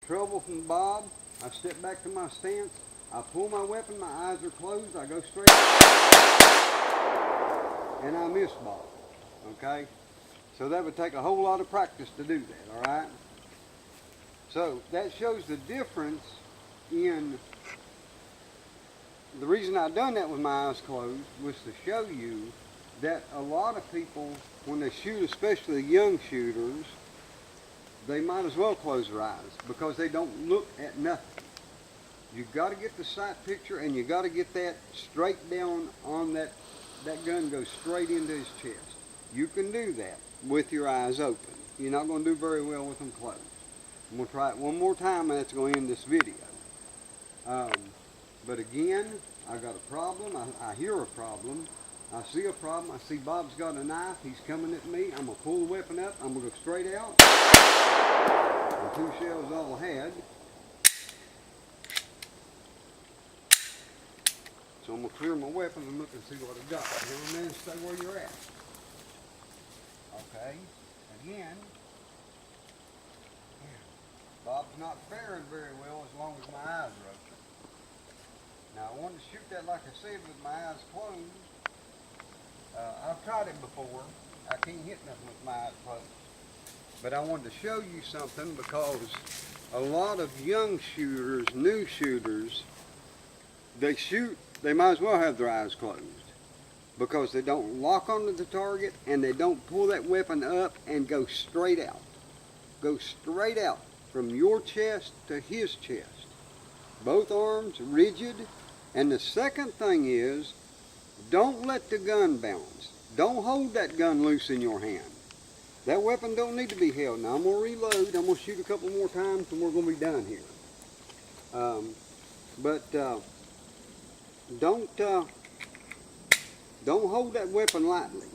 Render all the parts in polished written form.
trouble from Bob, I step back to my stance, I pull my weapon, my eyes are closed, I go straight, and I miss Bob, okay? So that would take a whole lot of practice to do that, all right? So that shows the difference in, the reason I done that with my eyes closed was to show you that a lot of people, when they shoot, especially young shooters, they might as well close their eyes because they don't look at nothing. You've got to get the sight picture and you got to get that straight down on that gun goes straight into his chest. You can do that with your eyes open. You're not going to do very well with them closed. I'm going to try it one more time and that's going to end this video. But again, I got a problem. I hear a problem. I see a problem. I see Bob's got a knife. He's coming at me. I'm going to pull the weapon up. I'm going to go straight out. And 2 shells all I had. So I'm going to clear my weapon and look and see what I got. Cameraman, stay where you're at. Okay. Again. Bob's not faring very well as long as my eyes are open. Now I wanted to shoot that like I said with my eyes closed. I've tried it before. I can't hit nothing with my eyes closed. But I wanted to show you something because a lot of young shooters, new shooters, they might as well have their eyes closed because they don't lock onto the target and they don't pull that weapon up and go straight out. Go straight out from your chest to his chest. Both arms rigid. And the second thing is, don't let the gun bounce. Don't hold that gun loose in your hand. That weapon don't need to be held. Now I'm going to reload. I'm going to shoot a couple more times and we're going to be done here. Don't hold that weapon lightly.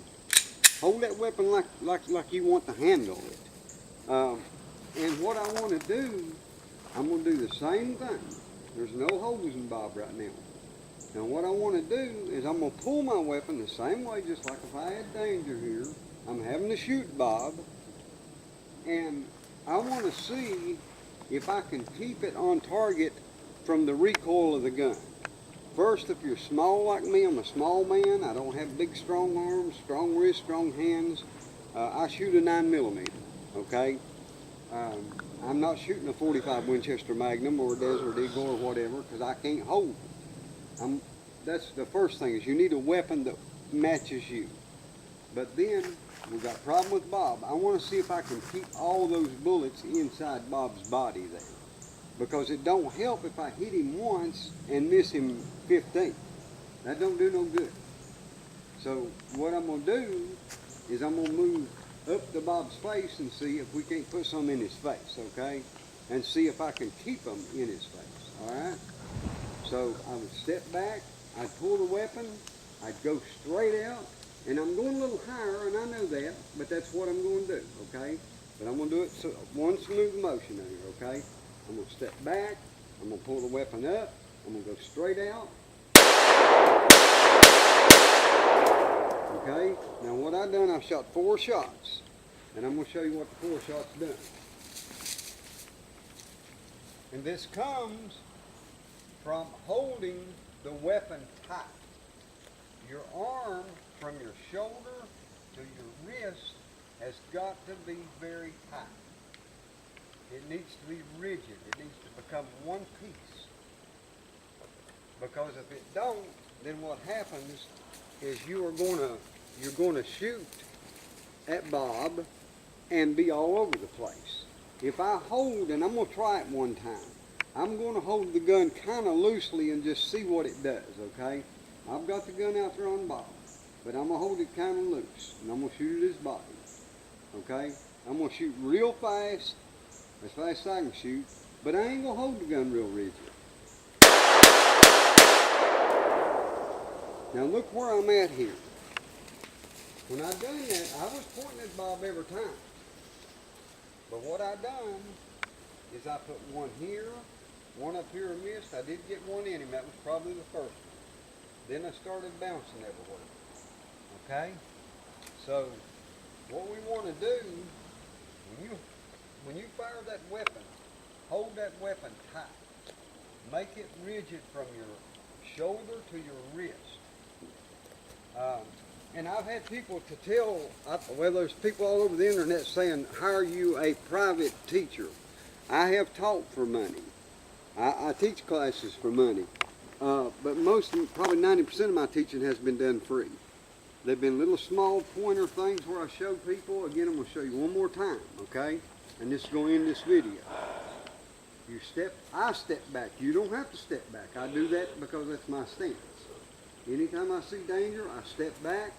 Hold that weapon like you want to handle it. And what I want to do, I'm going to do the same thing. There's no holes in Bob right now. Now what I want to do is I'm going to pull my weapon the same way, just like if I had danger here. I'm having to shoot Bob. And I want to see if I can keep it on target from the recoil of the gun. First, if you're small like me, I'm a small man. I don't have big, strong arms, strong wrists, strong hands. I shoot a 9mm, okay? I'm not shooting a 45 Winchester Magnum or a Desert Eagle or whatever because I can't hold it. That's the first thing is you need a weapon that matches you. But then we got a problem with Bob. I want to see if I can keep all those bullets inside Bob's body there. Because it don't help if I hit him once and miss him 15. That don't do no good. So what I'm going to do is I'm going to move up to Bob's face and see if we can't put some in his face, okay? And see if I can keep them in his face, all right? So I would step back, I'd pull the weapon, I'd go straight out, and I'm going a little higher, and I know that, but that's what I'm going to do, okay? But I'm going to do it one smooth motion here, okay? I'm going to step back, I'm going to pull the weapon up, I'm going to go straight out. Okay, now what I've done, I've shot 4 shots, and I'm going to show you what the 4 shots done. And this comes from holding the weapon tight. Your arm from your shoulder to your wrist has got to be very tight. It needs to be rigid. It needs to become one piece. Because if it don't, then what happens is you're going to shoot at Bob and be all over the place. If I hold, and I'm going to try it one time, I'm going to hold the gun kind of loosely and just see what it does, okay? I've got the gun out there on Bob, but I'm going to hold it kind of loose, and I'm going to shoot at his body, okay? I'm going to shoot real fast as I can shoot, but I ain't going to hold the gun real rigid. Now look where I'm at here. When I done that, I was pointing at Bob every time. But what I done is I put one here, one up here and missed. I did get one in him. That was probably the first one. Then I started bouncing everywhere. Okay? So what we want to do, when you fire that weapon, hold that weapon tight. Make it rigid from your shoulder to your wrist. And I've had people to tell, well, there's people all over the internet saying, hire you a private teacher. I have taught for money. I teach classes for money. But probably 90% of my teaching has been done free. They've been little small pointer things where I show people. Again, I'm going to show you one more time, okay? And this is going to end this video. I step back. You don't have to step back. I do that because that's my stance. Anytime I see danger, I step back,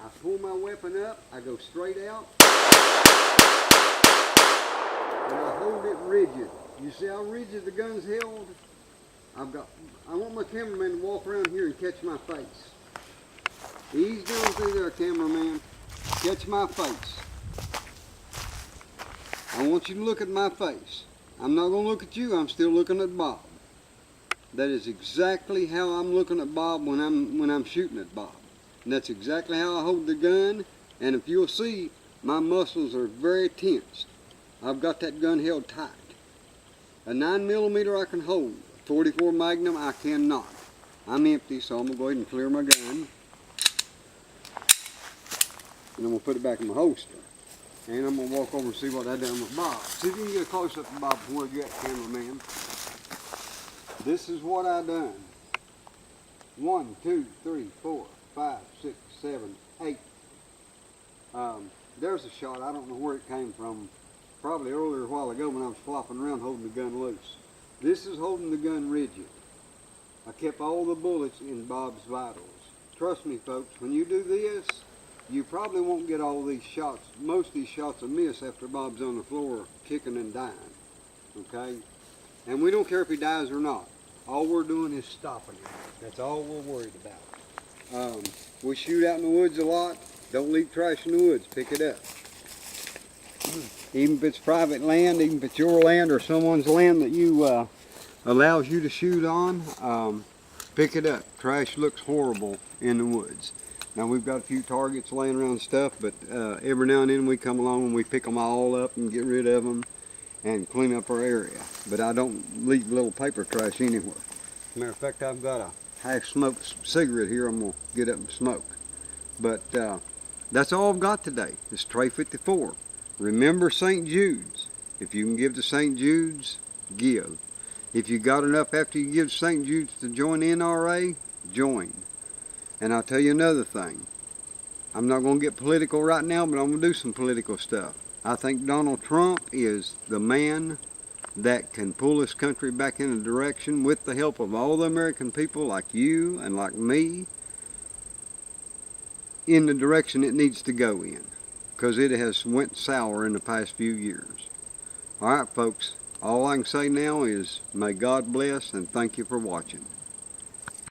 I pull my weapon up, I go straight out, and I hold it rigid. You see how rigid the gun's held? I want my cameraman to walk around here and catch my face. Ease down through there, cameraman. Catch my face. I want you to look at my face. I'm not going to look at you, I'm still looking at Bob. That is exactly how I'm looking at Bob when I'm shooting at Bob. And that's exactly how I hold the gun. And if you'll see, my muscles are very tensed. I've got that gun held tight. A 9mm I can hold. A 44 Magnum I cannot. I'm empty, so I'm going to go ahead and clear my gun. And I'm going to put it back in my holster. And I'm going to walk over and see what I done with Bob. See if you can get a close up to Bob from where you at, cameraman. This is what I done. 1, 2, 3, 4, 5, 6, 7, 8. There's a shot. I don't know where it came from. Probably earlier a while ago when I was flopping around holding the gun loose. This is holding the gun rigid. I kept all the bullets in Bob's vitals. Trust me, folks, when you do this, you probably won't get all these shots. Most of these shots will miss after Bob's on the floor kicking and dying. Okay? And we don't care if he dies or not. All we're doing is stopping him. That's all we're worried about. We shoot out in the woods a lot. Don't leave trash in the woods. Pick it up. Even if it's private land, even if it's your land or someone's land that you allows you to shoot on, pick it up. Trash looks horrible in the woods. Now we've got a few targets laying around stuff, but every now and then we come along and we pick them all up and get rid of them and clean up our area. But I don't leave little paper trash anywhere. Matter of fact, I've got a half-smoked cigarette here I'm going to get up and smoke. But that's all I've got today. It's Tray 54. Remember St. Jude's. If you can give to St. Jude's, give. If you got enough after you give St. Jude's to join NRA, join. And I'll tell you another thing. I'm not going to get political right now, but I'm going to do some political stuff. I think Donald Trump is the man that can pull this country back in a direction with the help of all the American people like you and like me in the direction it needs to go in, because it has went sour in the past few years. All right, folks, all I can say now is may God bless and thank you for watching.